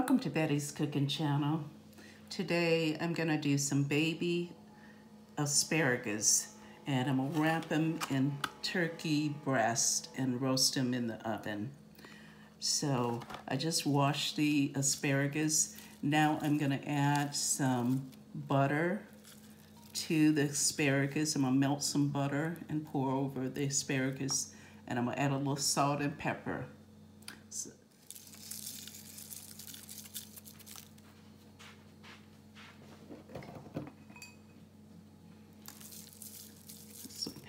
Welcome to Betty's Cooking Channel. Today I'm gonna do some baby asparagus and I'm gonna wrap them in turkey breast and roast them in the oven. So I just washed the asparagus. Now I'm gonna add some butter to the asparagus. I'm gonna melt some butter and pour over the asparagus, and I'm gonna add a little salt and pepper. Some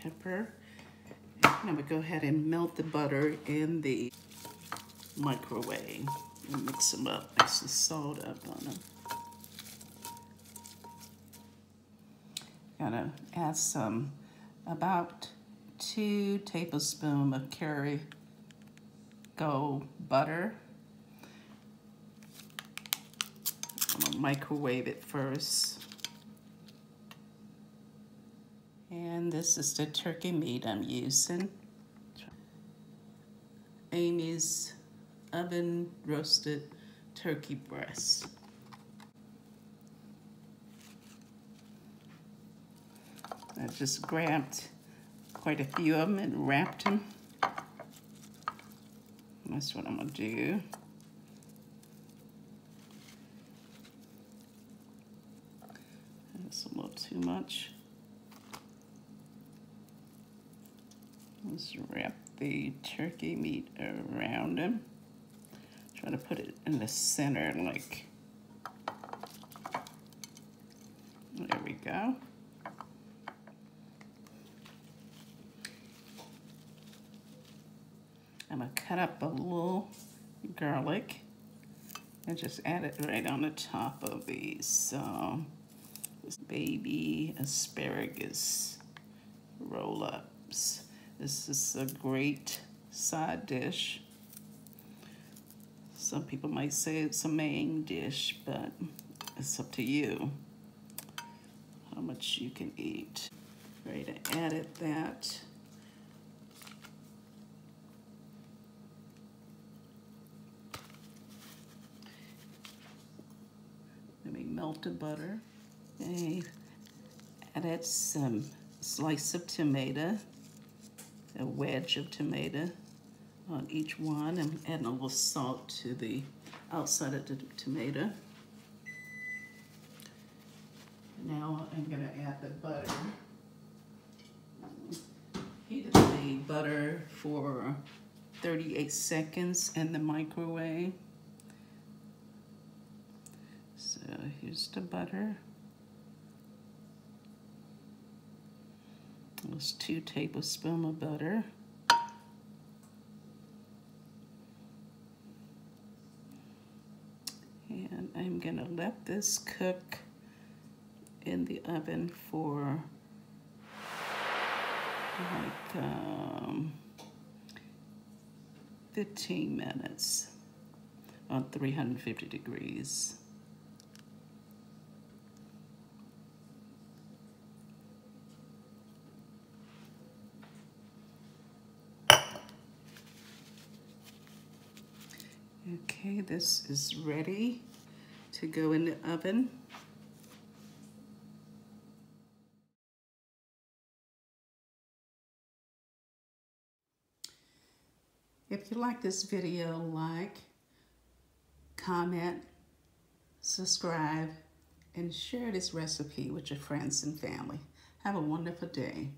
pepper. And I'm gonna go ahead and melt the butter in the microwave and mix them up, mix the salt up on them. Gonna add about 2 tablespoons of Kerrygold butter. I'm gonna microwave it first. And this is the turkey meat I'm using. Amy's oven roasted turkey breast. I just grabbed quite a few of them and wrapped them. That's what I'm gonna do. That's a little too much. Let's wrap the turkey meat around them. Try to put it in the center, like, there we go. I'm gonna cut up a little garlic and just add it right on the top of these this baby asparagus roll-ups. This is a great side dish. Some people might say it's a main dish, but it's up to you how much you can eat. Ready to add it that. Let me melt the butter. I added some slice of tomato, a wedge of tomato on each one. I'm adding a little salt to the outside of the tomato. Now I'm gonna add the butter. Heated the butter for 38 seconds in the microwave. So here's the butter. That's 2 tablespoons of butter. And I'm gonna let this cook in the oven for like 15 minutes on 350 degrees. Okay, this is ready to go in the oven. If you like this video, like, comment, subscribe, and share this recipe with your friends and family. Have a wonderful day.